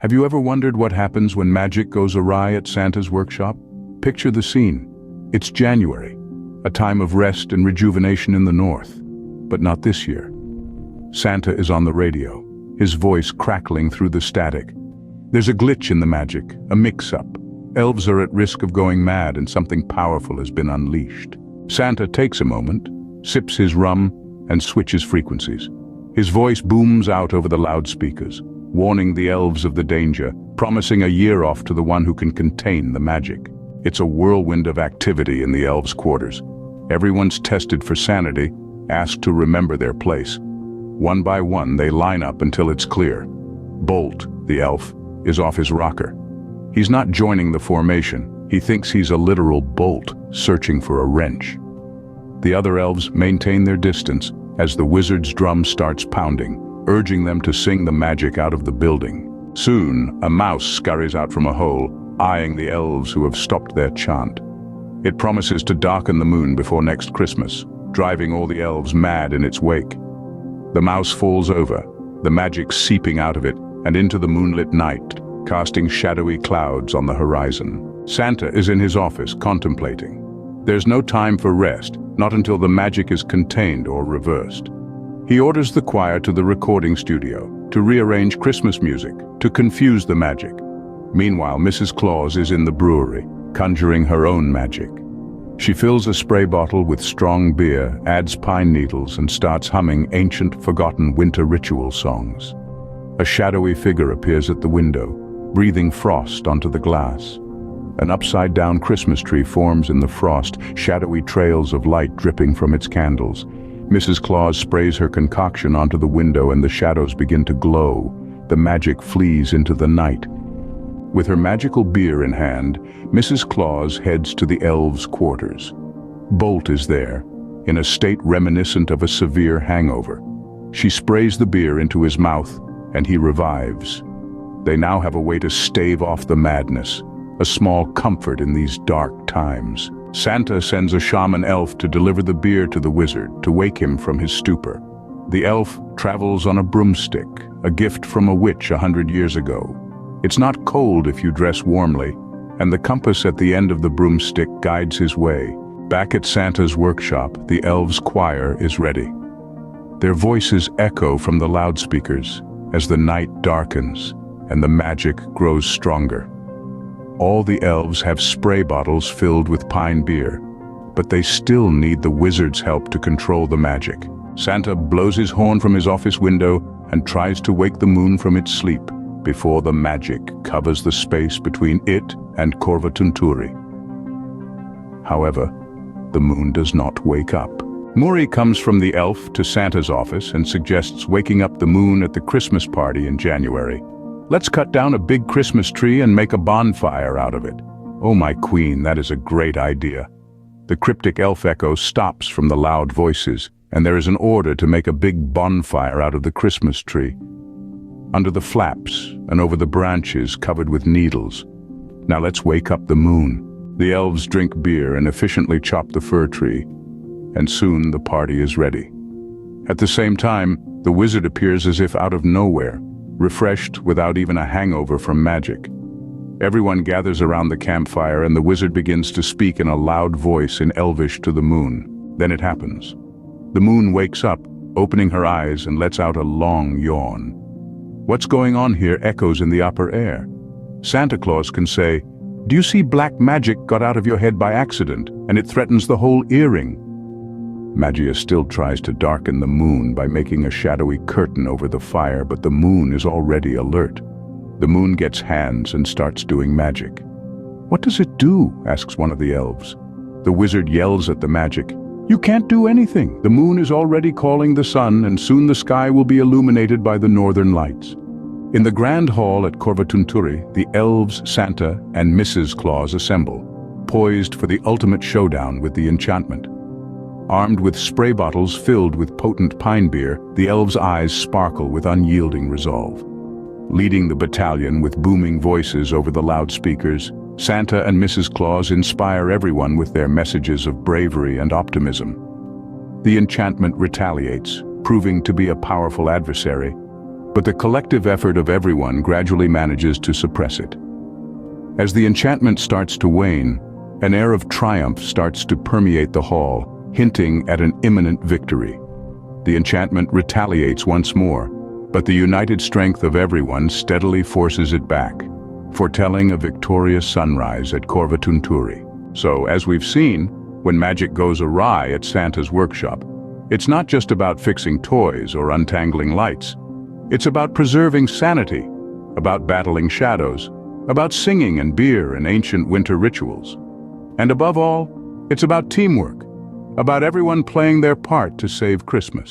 Have you ever wondered what happens when magic goes awry at Santa's workshop? Picture the scene. It's January, a time of rest and rejuvenation in the north. But not this year. Santa is on the radio, his voice crackling through the static. There's a glitch in the magic, a mix-up. Elves are at risk of going mad and something powerful has been unleashed. Santa takes a moment, sips his rum, and switches frequencies. His voice booms out over the loudspeakers, warning the elves of the danger, promising a year off to the one who can contain the magic. It's a whirlwind of activity in the elves' quarters. Everyone's tested for sanity, asked to remember their place. One by one, they line up until it's clear. Bolt, the elf, is off his rocker. He's not joining the formation. He thinks he's a literal bolt, searching for a wrench. The other elves maintain their distance as the wizard's drum starts pounding, urging them to sing the magic out of the building. Soon, a mouse scurries out from a hole, eyeing the elves who have stopped their chant. It promises to darken the moon before next Christmas, driving all the elves mad in its wake. The mouse falls over, the magic seeping out of it and into the moonlit night, casting shadowy clouds on the horizon. Santa is in his office, contemplating. There's no time for rest, not until the magic is contained or reversed. He orders the choir to the recording studio, to rearrange Christmas music, to confuse the magic. Meanwhile, Mrs. Claus is in the brewery, conjuring her own magic. She fills a spray bottle with strong beer, adds pine needles, and starts humming ancient, forgotten winter ritual songs. A shadowy figure appears at the window, breathing frost onto the glass. An upside-down Christmas tree forms in the frost, shadowy trails of light dripping from its candles. Mrs. Claus sprays her concoction onto the window and the shadows begin to glow. The magic flees into the night. With her magical beer in hand, Mrs. Claus heads to the elves' quarters. Bolt is there, in a state reminiscent of a severe hangover. She sprays the beer into his mouth, and he revives. They now have a way to stave off the madness, a small comfort in these dark times. Santa sends a shaman elf to deliver the beer to the wizard, to wake him from his stupor. The elf travels on a broomstick, a gift from a witch 100 years ago. It's not cold if you dress warmly, and the compass at the end of the broomstick guides his way. Back at Santa's workshop, the elves' choir is ready. Their voices echo from the loudspeakers as the night darkens and the magic grows stronger. All the elves have spray bottles filled with pine beer, but they still need the wizard's help to control the magic. Santa blows his horn from his office window and tries to wake the moon from its sleep before the magic covers the space between it and Korvatunturilla. However, the moon does not wake up. Muri comes from the elf to Santa's office and suggests waking up the moon at the Christmas party in January. Let's cut down a big Christmas tree and make a bonfire out of it. Oh my queen, that is a great idea. The cryptic elf echo stops from the loud voices, and there is an order to make a big bonfire out of the Christmas tree. Under the flaps and over the branches covered with needles. Now let's wake up the moon. The elves drink beer and efficiently chop the fir tree, and soon the party is ready. At the same time, the wizard appears as if out of nowhere, refreshed without even a hangover from magic. Everyone gathers around the campfire and the wizard begins to speak in a loud voice in Elvish to the moon. Then it happens. The moon wakes up, opening her eyes and lets out a long yawn. What's going on here echoes in the upper air. Santa Claus can say, "Do you see black magic got out of your head by accident, and it threatens the whole earring?" Magia still tries to darken the moon by making a shadowy curtain over the fire, but the moon is already alert. The moon gets hands and starts doing magic. "What does it do?" asks one of the elves. The wizard yells at the magic. "You can't do anything. The moon is already calling the sun, and soon the sky will be illuminated by the northern lights." In the grand hall at Korvatunturilla, the elves, Santa, and Mrs. Claus assemble, poised for the ultimate showdown with the enchantment. Armed with spray bottles filled with potent pine beer, the elves' eyes sparkle with unyielding resolve. Leading the battalion with booming voices over the loudspeakers, Santa and Mrs. Claus inspire everyone with their messages of bravery and optimism. The enchantment retaliates, proving to be a powerful adversary. but the collective effort of everyone gradually manages to suppress it. As the enchantment starts to wane, an air of triumph starts to permeate the hall, hinting at an imminent victory. The enchantment retaliates once more, but the united strength of everyone steadily forces it back, foretelling a victorious sunrise at Korvatunturilla. So, as we've seen, when magic goes awry at Santa's workshop, it's not just about fixing toys or untangling lights. It's about preserving sanity, about battling shadows, about singing and beer and ancient winter rituals. And above all, it's about teamwork, about everyone playing their part to save Christmas.